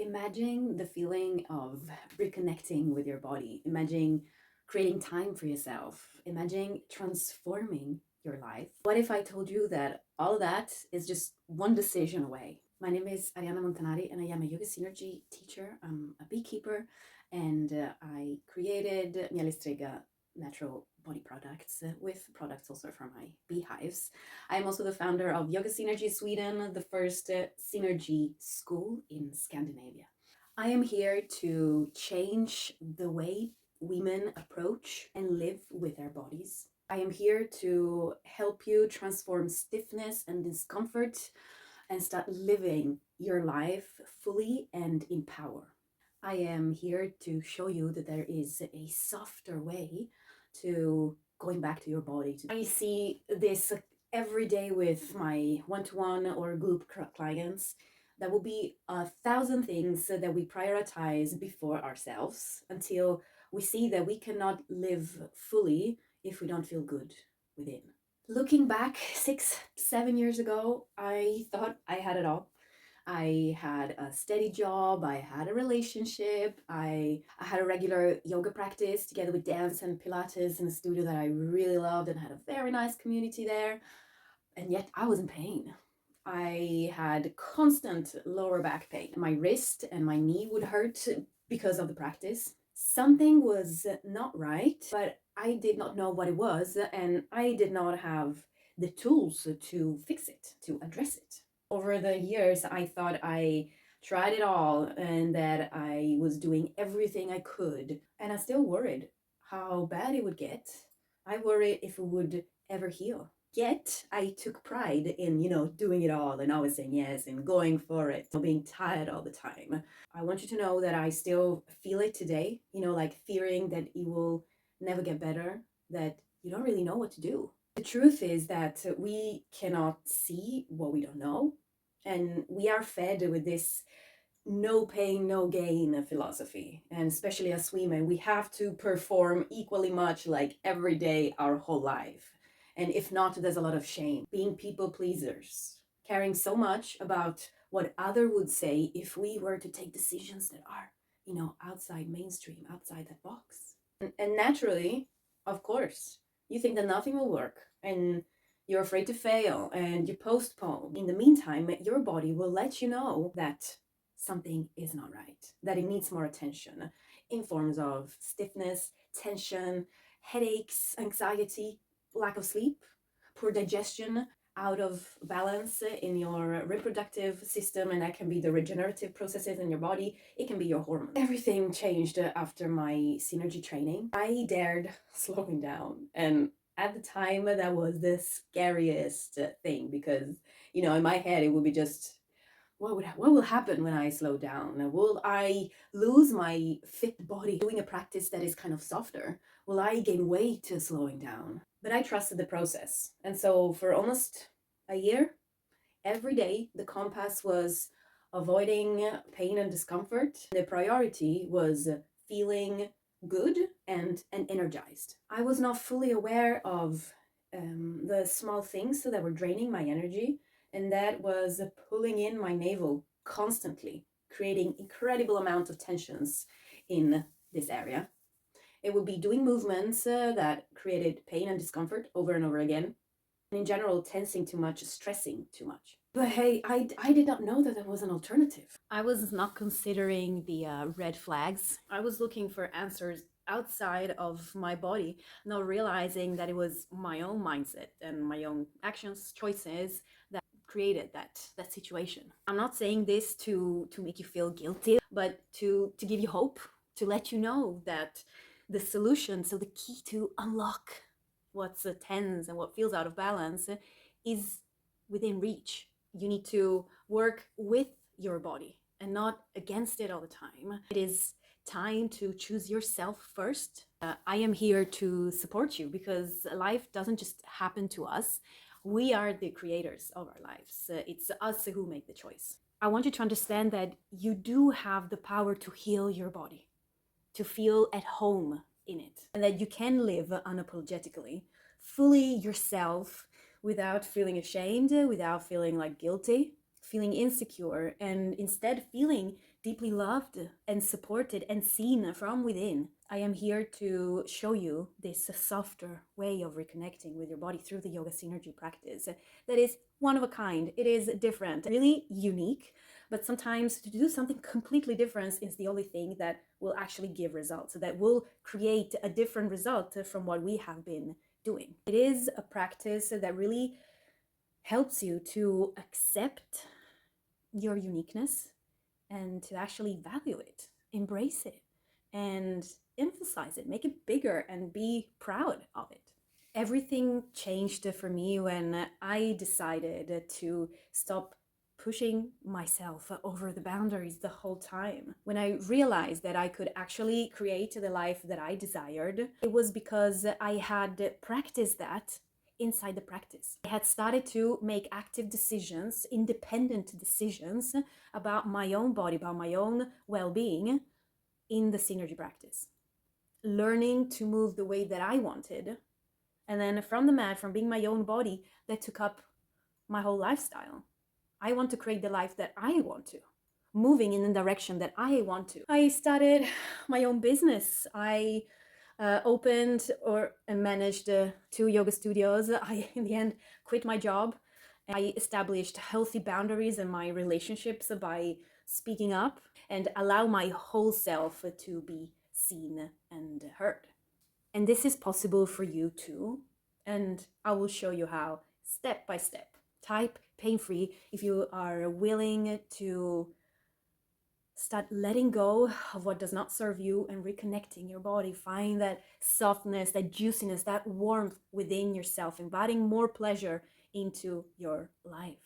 Imagine the feeling of reconnecting with your body. Imagine creating time for yourself. Imagine transforming your life. What if I told you that all of that is just one decision away? My name is Ariana Montanari and I am a yoga synergy teacher. I'm a beekeeper and I created Mielistrega natural body products with products also from my beehives. I am also the founder of Yoga Synergy Sweden, the first synergy school in Scandinavia. I am here to change the way women approach and live with their bodies. I am here to help you transform stiffness and discomfort and start living your life fully and in power. I am here to show you that there is a softer way to going back to your body. I see this every day with my one-to-one or group clients. There will be 1,000 things that we prioritize before ourselves until we see that we cannot live fully if we don't feel good within. Looking back 6, 7 years ago, I thought I had it all. I had a steady job, I had a relationship, I had a regular yoga practice together with dance and Pilates in a studio that I really loved and had a very nice community there. And yet I was in pain. I had constant lower back pain. My wrist and my knee would hurt because of the practice. Something was not right, but I did not know what it was, and I did not have the tools to fix it, to address it. Over the years, I thought I tried it all and that I was doing everything I could, and I still worried how bad it would get. I worried if it would ever heal. Yet I took pride in, doing it all and always saying yes and going for it, being tired all the time. I want you to know that I still feel it today, like fearing that it will never get better, that you don't really know what to do. The truth is that we cannot see what we don't know. And we are fed with this no pain, no gain philosophy. And especially as women, we have to perform equally much like every day our whole life. And if not, there's a lot of shame. Being people pleasers, caring so much about what other would say if we were to take decisions that are, outside mainstream, outside that box. And naturally, of course, you think that nothing will work and you're afraid to fail and you postpone. In the meantime, your body will let you know that something is not right, that it needs more attention in forms of stiffness, tension, headaches, anxiety, lack of sleep, poor digestion, out of balance in your reproductive system, and that can be the regenerative processes in your body. It can be your hormones. Everything changed after my synergy training. I dared slowing down, and at the time that was the scariest thing because in my head it would be just what will happen when I slow down? Will I lose my fit body doing a practice that is kind of softer? Will I gain weight slowing down? But I trusted the process. And so for almost a year, every day, the compass was avoiding pain and discomfort. The priority was feeling good and energized. I was not fully aware of the small things that were draining my energy, and that was pulling in my navel constantly, creating incredible amount of tensions in this area. It would be doing movements that created pain and discomfort over and over again. And in general, tensing too much, stressing too much. But hey, I did not know that there was an alternative. I was not considering the red flags. I was looking for answers outside of my body, not realizing that it was my own mindset and my own actions, choices that created that situation. I'm not saying this to make you feel guilty, but to give you hope, to let you know that the solution, so the key to unlock what's tense and what feels out of balance is within reach. You need to work with your body and not against it all the time. It is time to choose yourself first. I am here to support you because life doesn't just happen to us. We are the creators of our lives. It's us who make the choice. I want you to understand that you do have the power to heal your body, to feel at home in it, and that you can live unapologetically, fully yourself, without feeling ashamed, without feeling like guilty, feeling insecure, and instead feeling deeply loved and supported and seen from within. I am here to show you this softer way of reconnecting with your body through the yoga synergy practice that is one of a kind. It is different, really unique, but sometimes to do something completely different is the only thing that will actually give results, that will create a different result from what we have been doing. It is a practice that really helps you to accept your uniqueness and to actually value it, embrace it, and emphasize it, make it bigger, and be proud of it. Everything changed for me when I decided to stop pushing myself over the boundaries the whole time. When I realized that I could actually create the life that I desired, it was because I had practiced that inside the practice. I had started to make active decisions, independent decisions about my own body, about my own well-being in the synergy practice. Learning to move the way that I wanted. And then from the mat, from being my own body, that took up my whole lifestyle. I want to create the life that I want to, moving in the direction that I want to. I started my own business. I opened or managed 2 yoga studios. I, in the end, quit my job. I established healthy boundaries in my relationships by speaking up and allow my whole self to be seen and heard. And this is possible for you too. And I will show you how step by step. Type pain-free if you are willing to start letting go of what does not serve you and reconnecting your body. Find that softness, that juiciness, that warmth within yourself, inviting more pleasure into your life.